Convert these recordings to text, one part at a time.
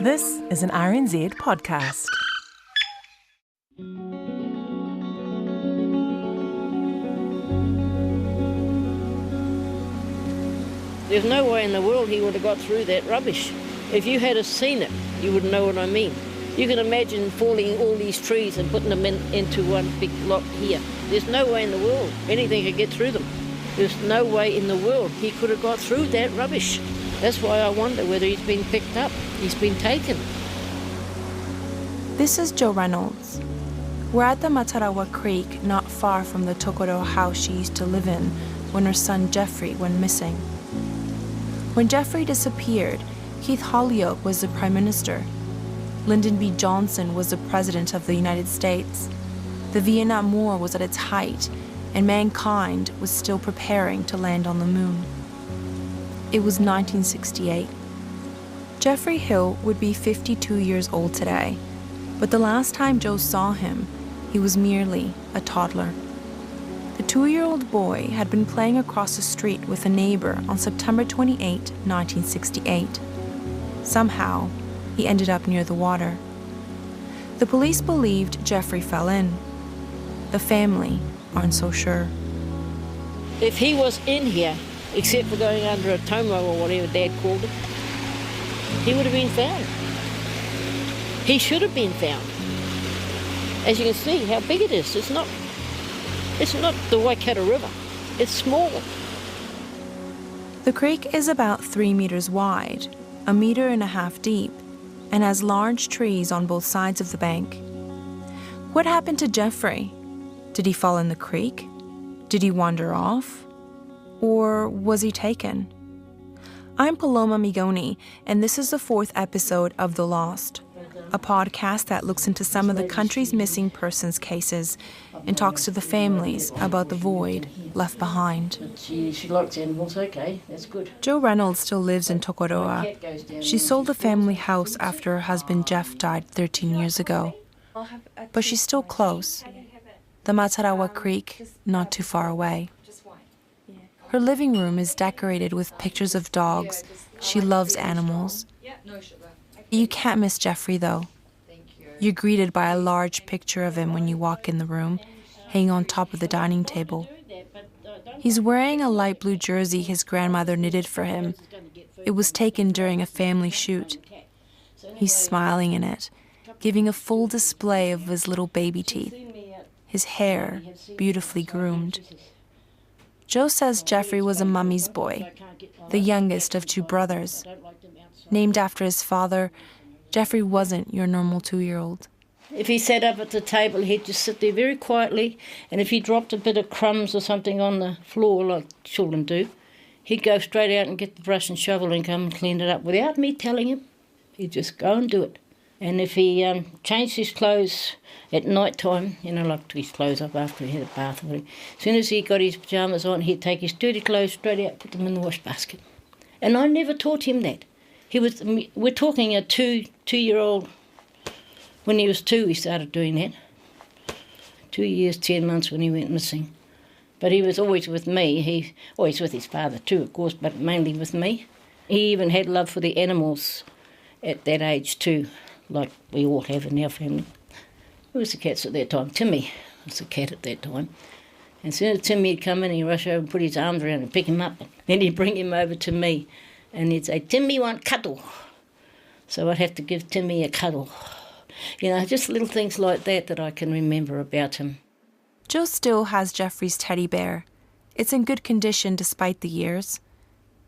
This is an RNZ podcast. There's no way in the world he would have got through that rubbish. If you had seen it, you would know what I mean. You can imagine falling all these trees and putting them into one big block here. There's no way in the world anything could get through them. There's no way in the world he could have got through that rubbish. That's why I wonder whether he's been picked up, he's been taken. This is Jo Reynolds. We're at the Matarawa Creek, not far from the Tokoro house she used to live in when her son Jefferie went missing. When Jefferie disappeared, Keith Holyoake was the Prime Minister. Lyndon B. Johnson was the President of the United States. The Vietnam War was at its height, and mankind was still preparing to land on the moon. It was 1968. Jefferie Hill would be 52 years old today, but the last time Jo saw him, he was merely a toddler. The 2-year-old boy had been playing across the street with a neighbor on September 28, 1968. Somehow, he ended up near the water. The police believed Jefferie fell in. The family aren't so sure. If he was in here, except for going under a tomo or whatever Dad called it, he would have been found. He should have been found. As you can see how big it is, it's not the Waikato River, it's small. The creek is about 3 meters wide, 1.5 meters deep, and has large trees on both sides of the bank. What happened to Jefferie? Did he fall in the creek? Did he wander off? Or was he taken? I'm Paloma Migoni, and this is the 4th episode of The Lost, a podcast that looks into some of the country's missing persons cases and talks to the families about the void left behind. She likes animals, okay, that's good. Jo Reynolds still lives in Tokoroa. She sold the family house after her husband Jeff died 13 years ago. But she's still close. The Matarawa Creek, not too far away. Her living room is decorated with pictures of dogs. She loves animals. You can't miss Jefferie, though. You're greeted by a large picture of him when you walk in the room, hanging on top of the dining table. He's wearing a light blue jersey his grandmother knitted for him. It was taken during a family shoot. He's smiling in it, giving a full display of his little baby teeth, his hair beautifully groomed. Jo says Jefferie was a mummy's boy, the youngest of 2 brothers. Named after his father, Jefferie wasn't your normal 2-year-old. If he sat up at the table, he'd just sit there very quietly, and if he dropped a bit of crumbs or something on the floor, like children do, he'd go straight out and get the brush and shovel and come and clean it up without me telling him. He'd just go and do it. And if he changed his clothes at night time, locked his clothes up after he had a bath, as soon as he got his pyjamas on, he'd take his dirty clothes straight out, put them in the wash basket. And I never taught him that. We're talking a two-year-old. When he was 2, he started doing that. 2 years, 10 months when he went missing. But he was always with me. He always with his father too, of course, but mainly with me. He even had love for the animals at that age too, like we all have in our family. Who was the cats at that time? Timmy was the cat at that time. And as soon as Timmy would come in, he'd rush over and put his arms around and pick him up. Then he'd bring him over to me. And he'd say, "Timmy want cuddle." So I'd have to give Timmy a cuddle. Just little things like that I can remember about him. Jo still has Jefferie's teddy bear. It's in good condition despite the years.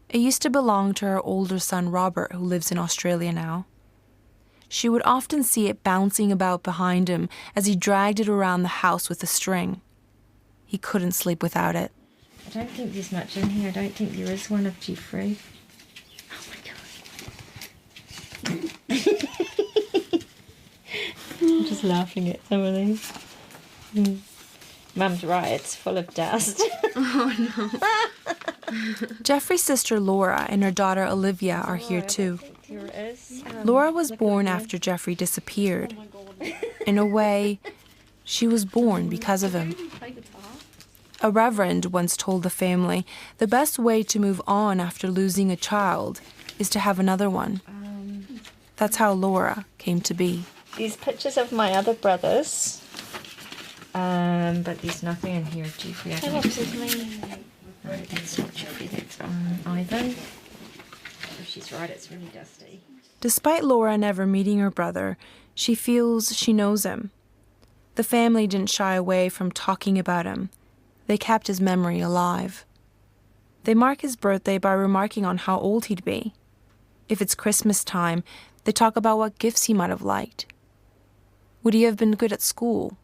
It used to belong to her older son Robert, who lives in Australia now. She would often see it bouncing about behind him as he dragged it around the house with a string. He couldn't sleep without it. I don't think there's much in here. I don't think there is one of Jefferie. I'm just laughing at some of these. Mum's right, it's full of dust. Oh no. Jefferie's sister Laura and her daughter Olivia are here too. Laura was born after Jefferie disappeared. In a way, she was born because of him. A reverend once told the family the best way to move on after losing a child is to have another one. That's how Laura came to be. There's pictures of my other brothers, but there's nothing in here of Jefferie. That's not Jefferie, that's Ivan. If she's right, it's really dusty. Despite Laura never meeting her brother, she feels she knows him. The family didn't shy away from talking about him. They kept his memory alive. They mark his birthday by remarking on how old he'd be. If it's Christmas time, they talk about what gifts he might have liked. Would he have been good at school?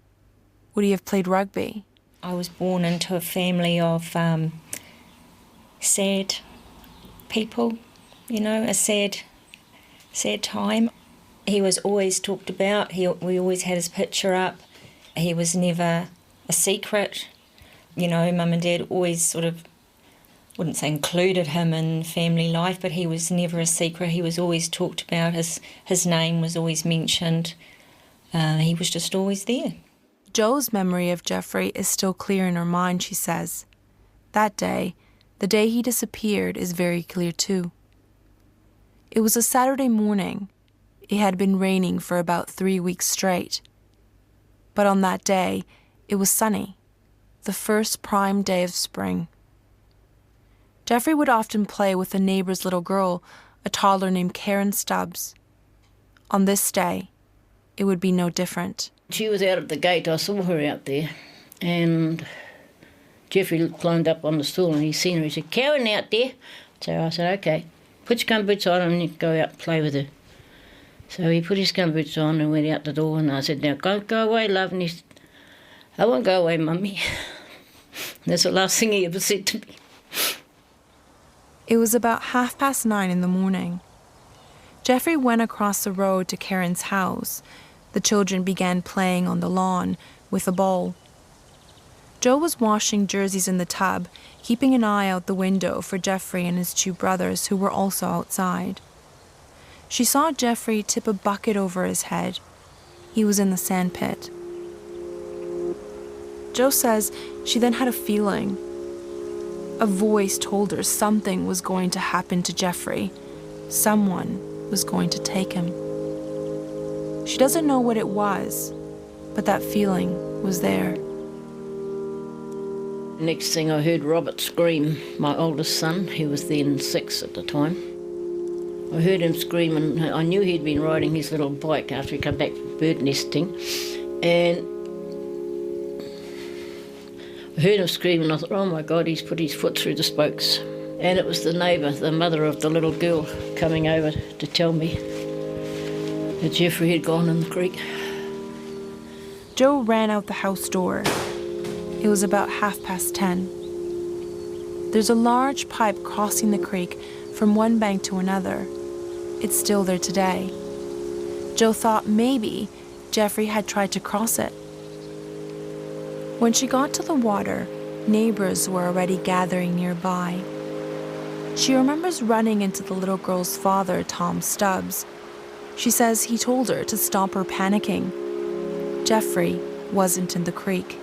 Would he have played rugby? I was born into a family of sad people, a sad time. He was always talked about. We always had his picture up. He was never a secret. Mum and Dad always sort of, wouldn't say included him in family life, but he was never a secret. He was always talked about. His name was always mentioned. He was just always there. Jo's memory of Jefferie is still clear in her mind, she says. That day, the day he disappeared, is very clear too. It was a Saturday morning. It had been raining for about 3 weeks straight. But on that day, it was sunny, the first prime day of spring. Jefferie would often play with a neighbour's little girl, a toddler named Karen Stubbs. On this day, it would be no different. She was out at the gate. I saw her out there, and Jefferie climbed up on the stool and he seen her. He said, "Karen out there." So I said, "Okay, put your gumboots on and you go out and play with her." So he put his gumboots on and went out the door, and I said, "Now go away, love." And he said, "I won't go away, Mummy." That's the last thing he ever said to me. It was about 9:30 in the morning. Jefferie went across the road to Karen's house. The children began playing on the lawn with a ball. Jo was washing jerseys in the tub, keeping an eye out the window for Jefferie and his 2 brothers who were also outside. She saw Jefferie tip a bucket over his head. He was in the sandpit. Jo says she then had a feeling. A voice told her something was going to happen to Jefferie. Someone was going to take him. She doesn't know what it was, but that feeling was there. Next thing I heard Robert scream, my oldest son, he was then 6 at the time. I heard him scream, and I knew he'd been riding his little bike after he come back from bird nesting, and I heard him scream, and I thought, oh my God, he's put his foot through the spokes. And it was the neighbour, the mother of the little girl, coming over to tell me that Jefferie had gone in the creek. Jo ran out the house door. It was about 10:30. There's a large pipe crossing the creek from one bank to another. It's still there today. Jo thought maybe Jefferie had tried to cross it. When she got to the water, neighbours were already gathering nearby. She remembers running into the little girl's father, Tom Stubbs. She says he told her to stop her panicking. Jefferie wasn't in the creek.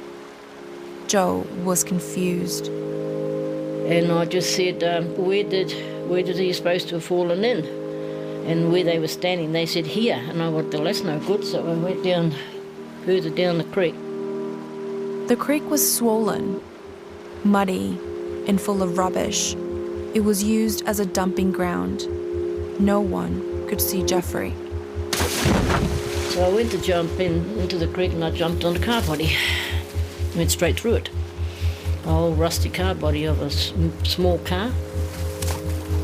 Jo was confused. And I just said, where did he supposed to have fallen in? And where they were standing, they said here. And I went, well, that's no good, so I went down, further down the creek. The creek was swollen, muddy, and full of rubbish. It was used as a dumping ground. No one could see Jefferie. So I went to jump into the creek, and I jumped on the car body. Went straight through it. A whole rusty car body of a small car.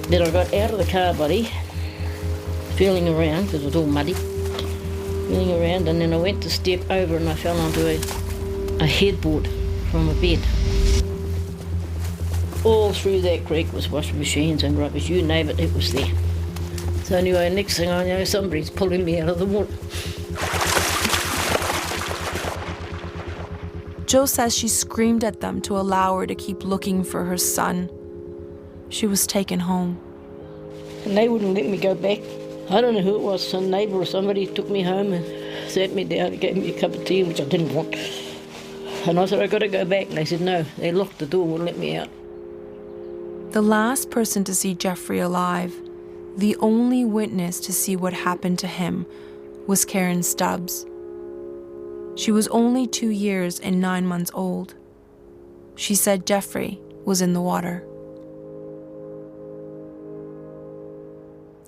Then I got out of the car body, feeling around, because it was all muddy, feeling around, and then I went to step over and I fell onto a headboard from a bed. All through that creek was washing machines and rubbish, you name it, it was there. So anyway, next thing I know, somebody's pulling me out of the water. Jo says she screamed at them to allow her to keep looking for her son. She was taken home. And they wouldn't let me go back. I don't know who it was, some neighbour or somebody took me home and sat me down and gave me a cup of tea, which I didn't want. And I said, I've got to go back. And they said, no, they locked the door, wouldn't let me out. The last person to see Jefferie alive, The only witness to see what happened to him was Karen Stubbs. She was only 2 years and 9 months old. She said Jefferie was in the water.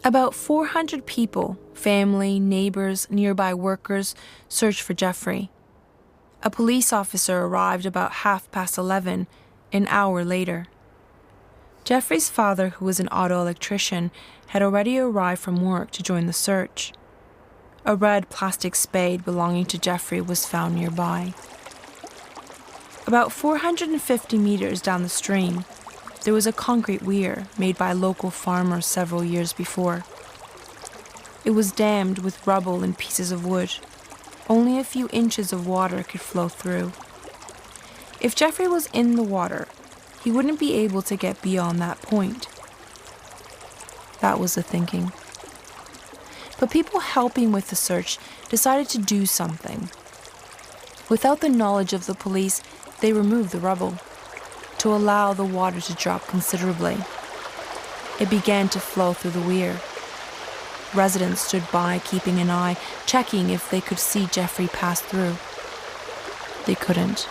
About 400 people, family, neighbors, nearby workers, searched for Jefferie. A police officer arrived about 11:30, an hour later. Jefferie's father, who was an auto electrician, had already arrived from work to join the search. A red plastic spade belonging to Jefferie was found nearby. About 450 meters down the stream, there was a concrete weir made by local farmers several years before. It was dammed with rubble and pieces of wood. Only a few inches of water could flow through. If Jefferie was in the water, he wouldn't be able to get beyond that point. That was the thinking. But people helping with the search decided to do something. Without the knowledge of the police, they removed the rubble to allow the water to drop considerably. It began to flow through the weir. Residents stood by, keeping an eye, checking if they could see Jefferie pass through. They couldn't.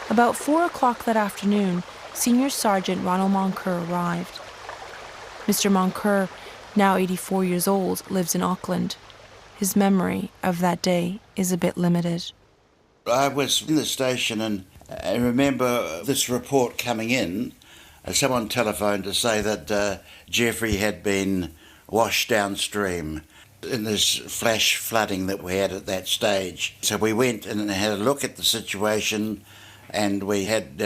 About 4 o'clock that afternoon, Senior Sergeant Ronald Moncur arrived. Mr. Moncur, now 84 years old, lives in Auckland. His memory of that day is a bit limited. I was in the station and I remember this report coming in. Someone telephoned to say that Jefferie had been washed downstream in this flash flooding that we had at that stage. So we went and had a look at the situation, and we had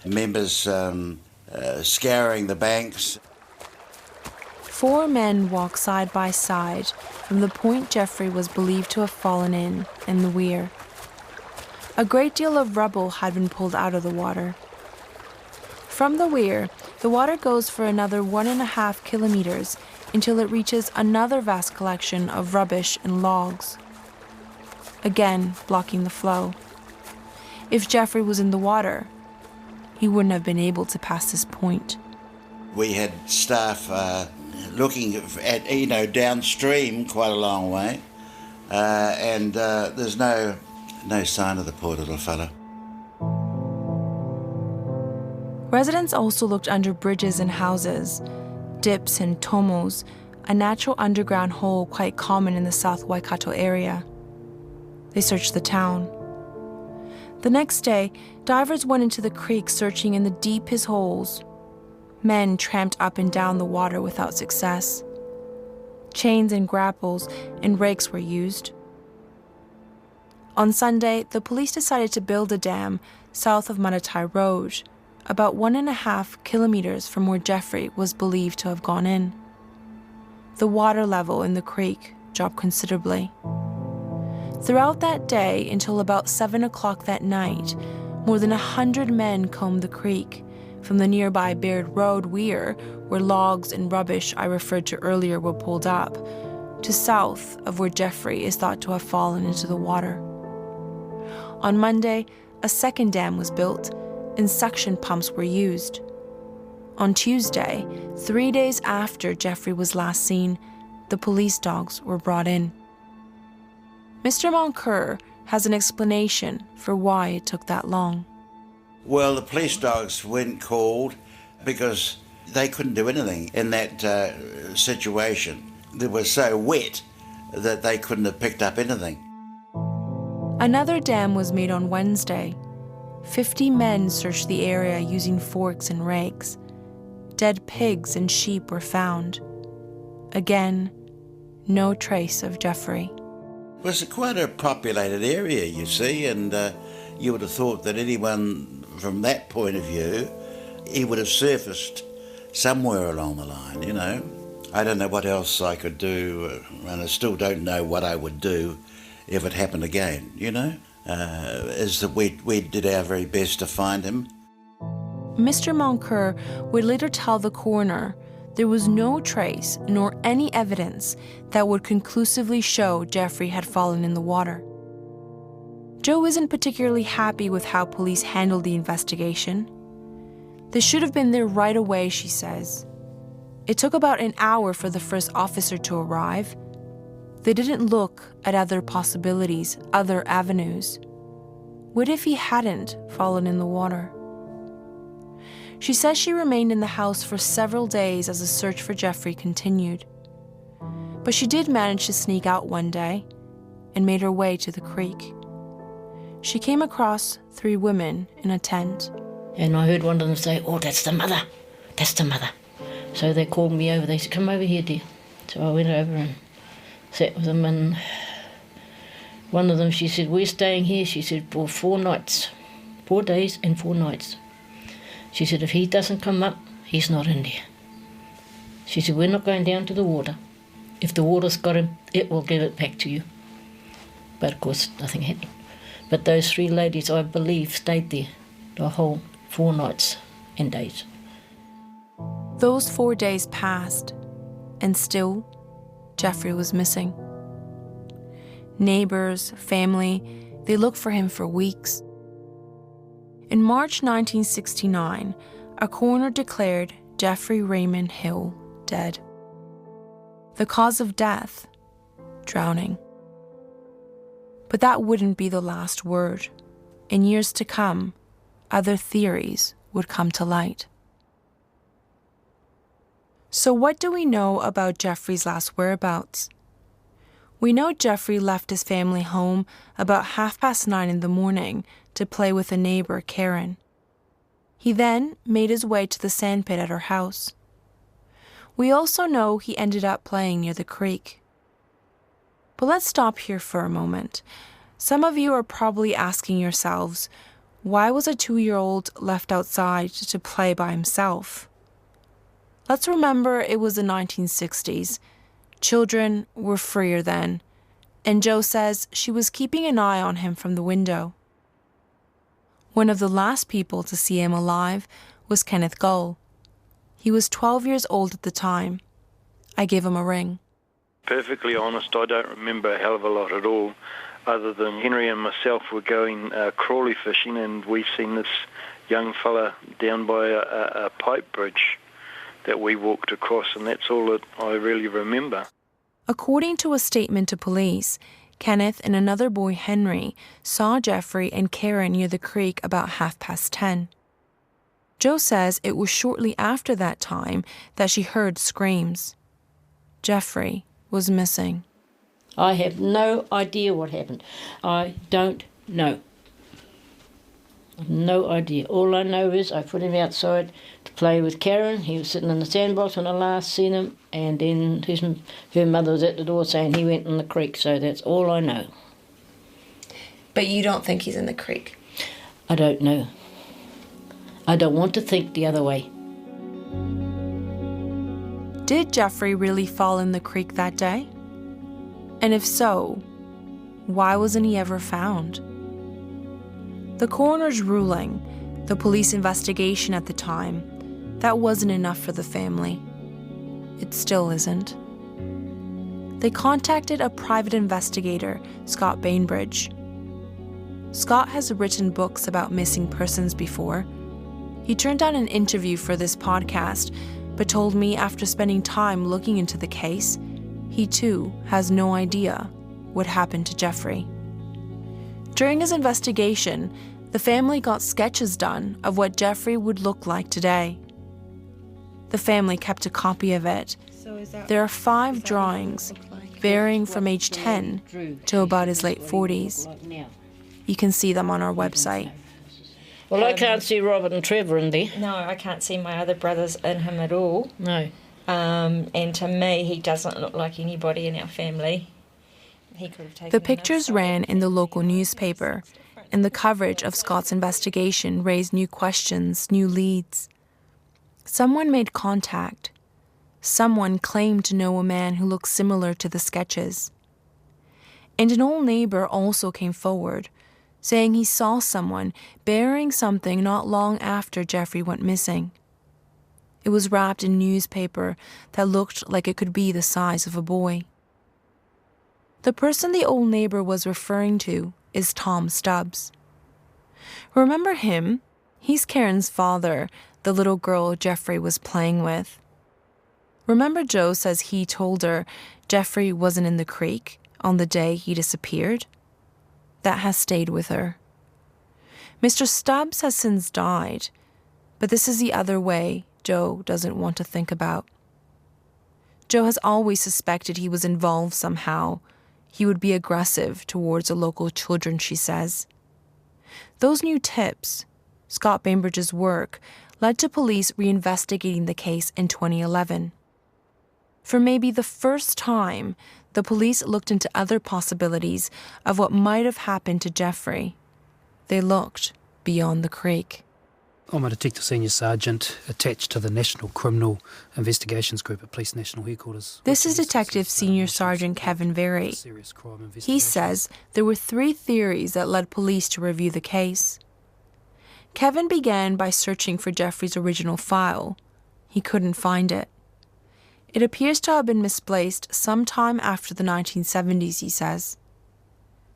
members scouring the banks. 4 men walked side by side from the point Jefferie was believed to have fallen in the weir. A great deal of rubble had been pulled out of the water. From the weir, the water goes for another 1.5 kilometers until it reaches another vast collection of rubbish and logs, again blocking the flow. If Jefferie was in the water, he wouldn't have been able to pass this point. We had staff looking at, downstream quite a long way, and there's no sign of the poor little fella. Residents also looked under bridges and houses, dips and tomos, a natural underground hole quite common in the South Waikato area. They searched the town. The next day, divers went into the creek searching in the deepest holes. Men tramped up and down the water without success. Chains and grapples and rakes were used. On Sunday, the police decided to build a dam south of Manatai Road, about 1.5 kilometers from where Jefferie was believed to have gone in. The water level in the creek dropped considerably. Throughout that day until about 7 o'clock that night, more than 100 men combed the creek from the nearby Baird Road weir, where logs and rubbish I referred to earlier were pulled up, to south of where Jefferie is thought to have fallen into the water. On Monday, a second dam was built and suction pumps were used. On Tuesday, 3 days after Jefferie was last seen, the police dogs were brought in. Mr. Moncur has an explanation for why it took that long. Well, the police dogs weren't called because they couldn't do anything in that situation. It was so wet that they couldn't have picked up anything. Another dam was made on Wednesday. 50 men searched the area using forks and rakes. Dead pigs and sheep were found. Again, no trace of Jefferie. It was quite a populated area, you see, and you would have thought that anyone from that point of view, he would have surfaced somewhere along the line, I don't know what else I could do, and I still don't know what I would do if it happened again, is that we did our very best to find him. Mr. Moncur would later tell the coroner there was no trace nor any evidence that would conclusively show Jefferie had fallen in the water. Jo isn't particularly happy with how police handled the investigation. They should have been there right away, she says. It took about an hour for the first officer to arrive. They didn't look at other possibilities, other avenues. What if he hadn't fallen in the water? She says she remained in the house for several days as the search for Jefferie continued. But she did manage to sneak out one day and made her way to the creek. She came across 3 women in a tent. And I heard one of them say, "Oh, that's the mother. That's the mother." So they called me over. They said, "Come over here, dear." So I went over and sat with them, and one of them, she said, "We're staying here," she said, "for 4 nights, 4 days and 4 nights. She said, "If he doesn't come up, he's not in there." She said, "We're not going down to the water. If the water's got him, it will give it back to you." But of course, nothing happened. But those 3 ladies, I believe, stayed there the whole 4 nights and days. Those 4 days passed, and still, Jefferie was missing. Neighbors, family, they looked for him for weeks. In March 1969, a coroner declared Jefferie Raymond Hill dead. The cause of death? Drowning. But that wouldn't be the last word. In years to come, other theories would come to light. So what do we know about Jefferie's last whereabouts? We know Jefferie left his family home about 9:30 in the morning to play with a neighbor, Karen. He then made his way to the sandpit at her house. We also know he ended up playing near the creek. But let's stop here for a moment. Some of you are probably asking yourselves, why was a 2-year-old left outside to play by himself? Let's remember it was the 1960s. Children were freer then, and Jo says she was keeping an eye on him from the window. One of the last people to see him alive was Kenneth Gull. He was 12 years old at the time. I gave him a ring. Perfectly honest, I don't remember a hell of a lot at all, other than Henry and myself were going crawley fishing, and we've seen this young fella down by a pipe bridge that we walked across, and that's all that I really remember. According to a statement to police, Kenneth and another boy, Henry, saw Jefferie and Karen near the creek about 10:30. Jo says it was shortly after that time that she heard screams. Jefferie was missing. I have no idea what happened. I don't know. No idea. All I know is I put him outside to play with Karen. He was sitting in the sandbox when I last seen him, and then her mother was at the door saying he went in the creek, so that's all I know. But you don't think he's in the creek? I don't know. I don't want to think the other way. Did Jefferie really fall in the creek that day? And if so, why wasn't he ever found? The coroner's ruling, the police investigation at the time, that wasn't enough for the family. It still isn't. They contacted a private investigator, Scott Bainbridge. Scott has written books about missing persons before. He turned down an interview for this podcast, but told me after spending time looking into the case, he too has no idea what happened to Jefferie. During his investigation, the family got sketches done of what Jefferie would look like today. The family kept a copy of it. There are 5 drawings, varying from age 10 to about his late 40s. You can see them on our website. Well, I can't see Robert and Trevor in there. No, I can't see my other brothers in him at all. No. And to me, he doesn't look like anybody in our family. He could have taken The pictures ran in the local newspaper, and the coverage of Scott's investigation raised new questions, new leads. Someone made contact. Someone claimed to know a man who looked similar to the sketches. And an old neighbor also came forward, saying he saw someone bearing something not long after Jefferie went missing. It was wrapped in newspaper that looked like it could be the size of a boy. The person the old neighbor was referring to is Tom Stubbs. Remember him? He's Karen's father, the little girl Jefferie was playing with. Remember, Jo says he told her Jefferie wasn't in the creek on the day he disappeared? That has stayed with her. Mr. Stubbs has since died, but this is the other way Jo doesn't want to think about. Jo has always suspected he was involved somehow. He would be aggressive towards the local children, she says. Those new tips, Scott Bainbridge's work, led to police reinvestigating the case in 2011. For maybe the first time, the police looked into other possibilities of what might have happened to Jefferie. They looked beyond the creek. I'm a Detective Senior Sergeant attached to the National Criminal Investigations Group at Police National Headquarters. This is Detective Senior Sergeant Kevin Very. He says there were 3 theories that led police to review the case. Kevin began by searching for Jefferie's original file. He couldn't find it. It appears to have been misplaced sometime after the 1970s, he says.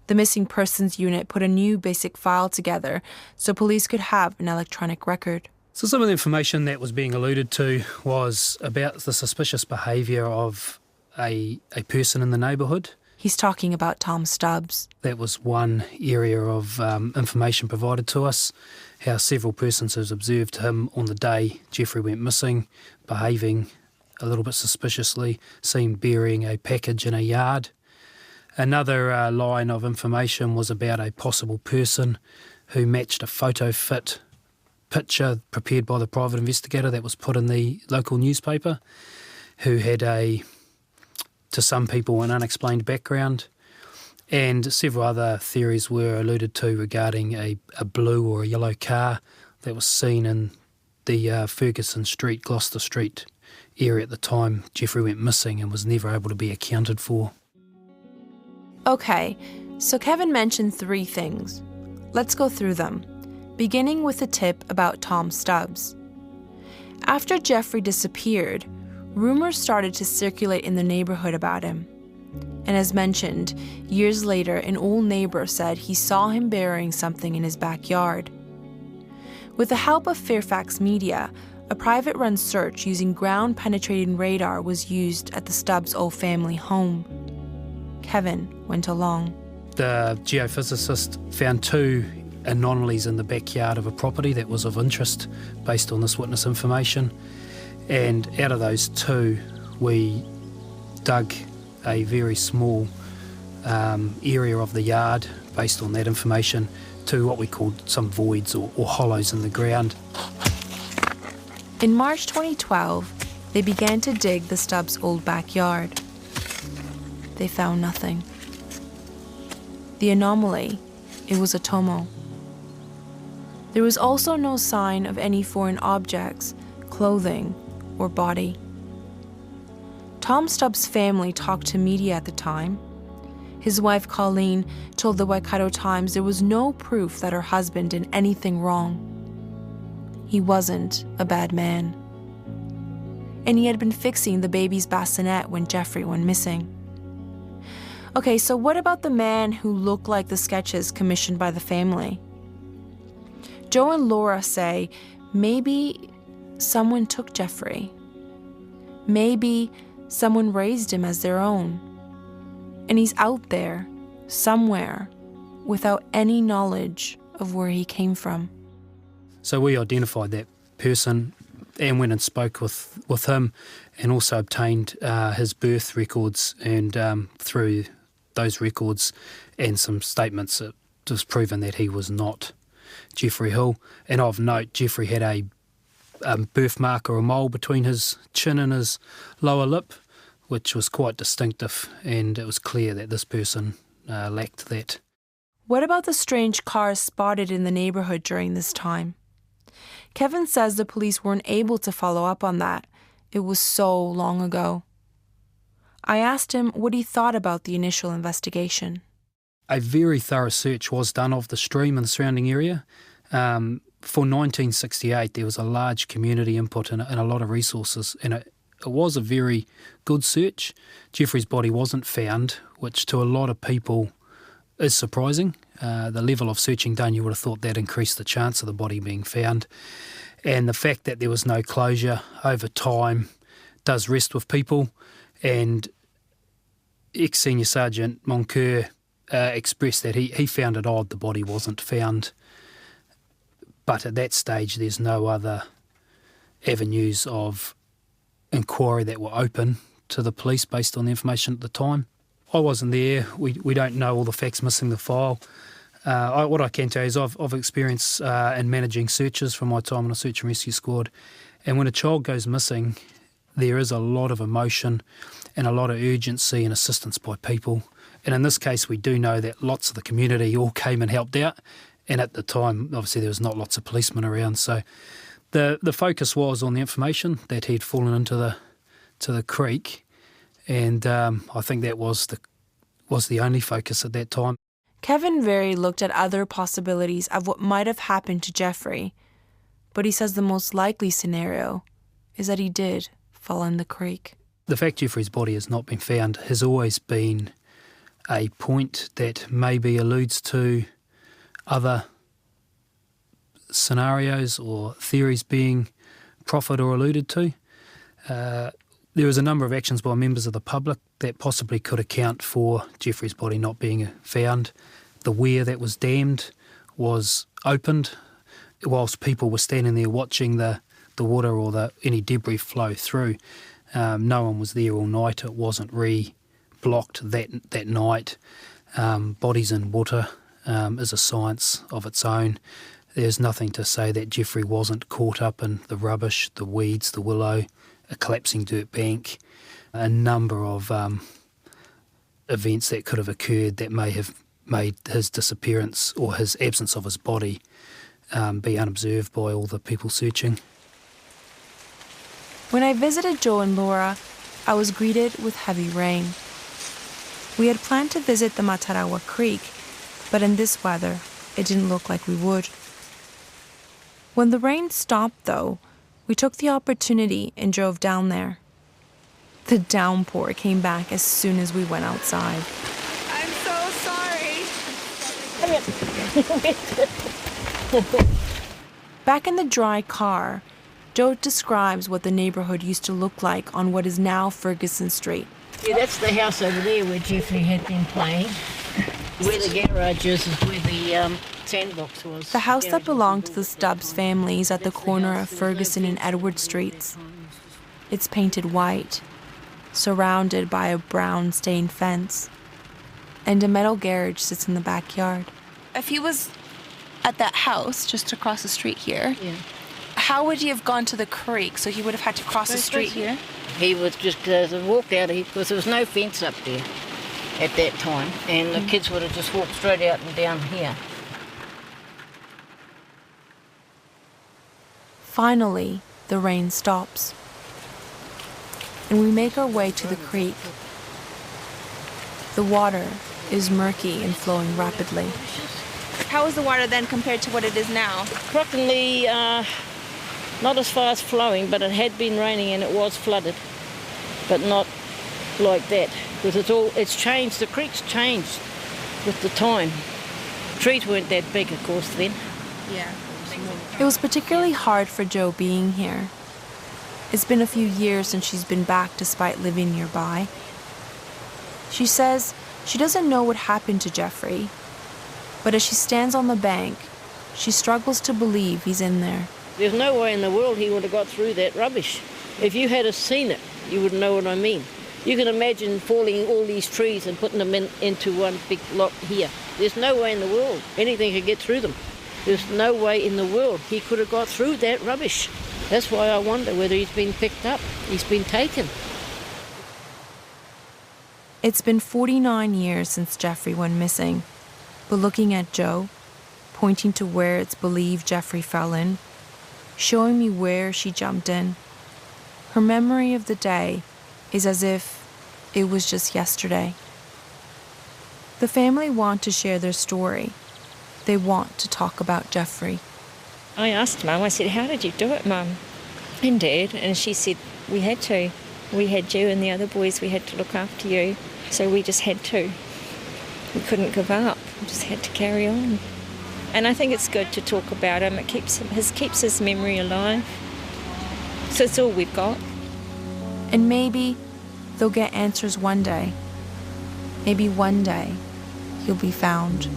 The Missing Persons Unit put a new basic file together so police could have an electronic record. So some of the information that was being alluded to was about the suspicious behaviour of a person in the neighbourhood. He's talking about Tom Stubbs. That was one area of information provided to us, how several persons have observed him on the day Jefferie went missing, behaving a little bit suspiciously, seen burying a package in a yard. Another line of information was about a possible person who matched a photo fit picture prepared by the private investigator that was put in the local newspaper, who had to some people, an unexplained background. And several other theories were alluded to regarding a blue or a yellow car that was seen in the Ferguson Street, Gloucester Street area at the time Jefferie went missing and was never able to be accounted for. Okay, so Kevin mentioned 3 things. Let's go through them, beginning with the tip about Tom Stubbs. After Jefferie disappeared, rumors started to circulate in the neighborhood about him. And as mentioned, years later, an old neighbor said he saw him burying something in his backyard. With the help of Fairfax Media, a private-run search using ground-penetrating radar was used at the Stubbs old family home. Kevin went along. The geophysicist found 2 anomalies in the backyard of a property that was of interest based on this witness information. And out of those 2, we dug a very small area of the yard based on that information to what we called some voids or hollows in the ground. In March 2012, they began to dig the Stubbs' old backyard. They found nothing. The anomaly, it was a tomo. There was also no sign of any foreign objects, clothing, or body. Tom Stubbs' family talked to media at the time. His wife, Colleen, told the Waikato Times there was no proof that her husband did anything wrong. He wasn't a bad man. And he had been fixing the baby's bassinet when Jefferie went missing. Okay, so what about the man who looked like the sketches commissioned by the family? Jo and Laura say maybe someone took Jefferie. Maybe someone raised him as their own. And he's out there, somewhere, without any knowledge of where he came from. So we identified that person and went and spoke with him, and also obtained his birth records, and through those records and some statements, it was proven that he was not Jefferie Hill. And of note, Jefferie had a birthmark or a mole between his chin and his lower lip, which was quite distinctive, and it was clear that this person lacked that. What about the strange cars spotted in the neighborhood during this time? Kevin says the police weren't able to follow up on that. It was so long ago. I asked him what he thought about the initial investigation. A very thorough search was done of the stream and the surrounding area. For 1968, there was a large community input and a lot of resources, and it was a very good search. Jefferie's body wasn't found, which to a lot of people is surprising. The level of searching done, you would have thought that increased the chance of the body being found. And the fact that there was no closure over time does rest with people, and ex-Senior Sergeant Moncur expressed that he found it odd the body wasn't found, but at that stage there's no other avenues of inquiry that were open to the police based on the information at the time. I wasn't there. We don't know all the facts missing the file. What I can tell you is I've experienced in managing searches from my time on a search and rescue squad, and when a child goes missing, there is a lot of emotion and a lot of urgency and assistance by people. And in this case, we do know that lots of the community all came and helped out, and at the time, obviously, there was not lots of policemen around, so the focus was on the information that he'd fallen into the creek. And I think that was the only focus at that time. Kevin Very looked at other possibilities of what might have happened to Jefferie, but he says the most likely scenario is that he did fall in the creek. The fact Jefferie's body has not been found has always been a point that maybe alludes to other scenarios or theories being proffered or alluded to. There was a number of actions by members of the public that possibly could account for Jefferie's body not being found. The weir that was dammed was opened whilst people were standing there watching the water or any debris flow through. No one was there all night. It wasn't re-blocked that night. Bodies in water is a science of its own. There's nothing to say that Jefferie wasn't caught up in the rubbish, the weeds, the willow, a collapsing dirt bank, a number of events that could have occurred that may have made his disappearance or his absence of his body be unobserved by all the people searching. When I visited Jo and Laura, I was greeted with heavy rain. We had planned to visit the Matarawa Creek, but in this weather, it didn't look like we would. When the rain stopped, though, we took the opportunity and drove down there. The downpour came back as soon as we went outside. I'm so sorry. Back in the dry car, Jo describes what the neighborhood used to look like on what is now Ferguson Street. Yeah, that's the house over there where Jefferie had been playing. Where the garage is where the sandbox was. The house that belonged to the Stubbs family is at the corner of Ferguson and Edward Streets. It's painted white, surrounded by a brown stained fence, and a metal garage sits in the backyard. If he was at that house just across the street here, Yeah. how would he have gone to the creek? So he would have had to cross the street here? He was just walked out of here because there was no fence up there at that time, and the kids would have just walked straight out and down here. Finally, the rain stops, and we make our way to the creek. The water is murky and flowing rapidly. How is the water then compared to what it is now? Crockingly, not as fast flowing, but it had been raining and it was flooded, but not like that, because it's changed. The creek's changed with the time. Trees weren't that big, of course, then. Yeah. It was particularly hard for Jo being here. It's been a few years since she's been back despite living nearby. She says she doesn't know what happened to Jefferie, but as she stands on the bank, she struggles to believe he's in there. There's no way in the world he would have got through that rubbish. If you had seen it, you would know what I mean. You can imagine falling all these trees and putting them into one big lot here. There's no way in the world anything could get through them. There's no way in the world he could have got through that rubbish. That's why I wonder whether he's been picked up, he's been taken. It's been 49 years since Jefferie went missing, but looking at Jo, pointing to where it's believed Jefferie fell in, showing me where she jumped in, her memory of the day is as if it was just yesterday. The family want to share their story. They want to talk about Jefferie. I asked Mum, I said, how did you do it, Mum and Dad? And she said, we had to. We had you and the other boys, we had to look after you. So we just had to. We couldn't give up. We just had to carry on. And I think it's good to talk about him. It keeps his memory alive. So it's all we've got. And maybe they'll get answers one day. Maybe one day he'll be found.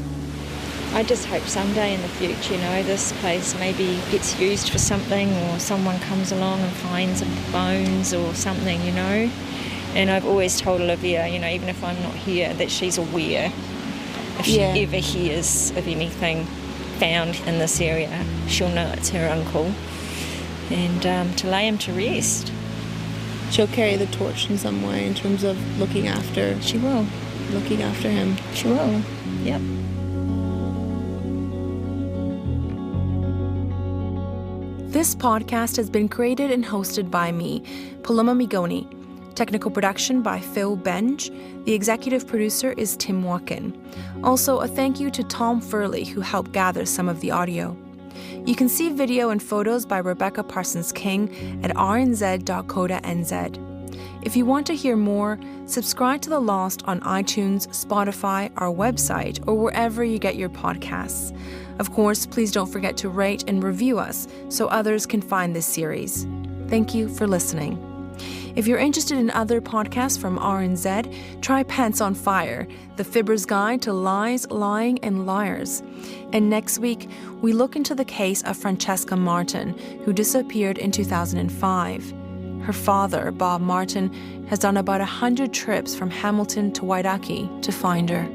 I just hope someday in the future, this place maybe gets used for something, or someone comes along and finds bones or something, And I've always told Olivia, even if I'm not here, that she's aware. If she ever hears of anything found in this area, she'll know it's her uncle. And to lay him to rest. She'll carry the torch in some way in terms of looking after. She will. Looking after him. She will. Yep. This podcast has been created and hosted by me, Paloma Migoni. Technical production by Phil Benj. The executive producer is Tim Walken. Also, a thank you to Tom Furley, who helped gather some of the audio. You can see video and photos by Rebecca Parsons-King at rnz.co.nz. If you want to hear more, subscribe to The Lost on iTunes, Spotify, our website, or wherever you get your podcasts. Of course, please don't forget to rate and review us so others can find this series. Thank you for listening. If you're interested in other podcasts from RNZ, try Pants on Fire, The Fibber's Guide to Lies, Lying, and Liars. And next week, we look into the case of Francesca Martin, who disappeared in 2005. Her father, Bob Martin, has done about 100 trips from Hamilton to Wairaki to find her.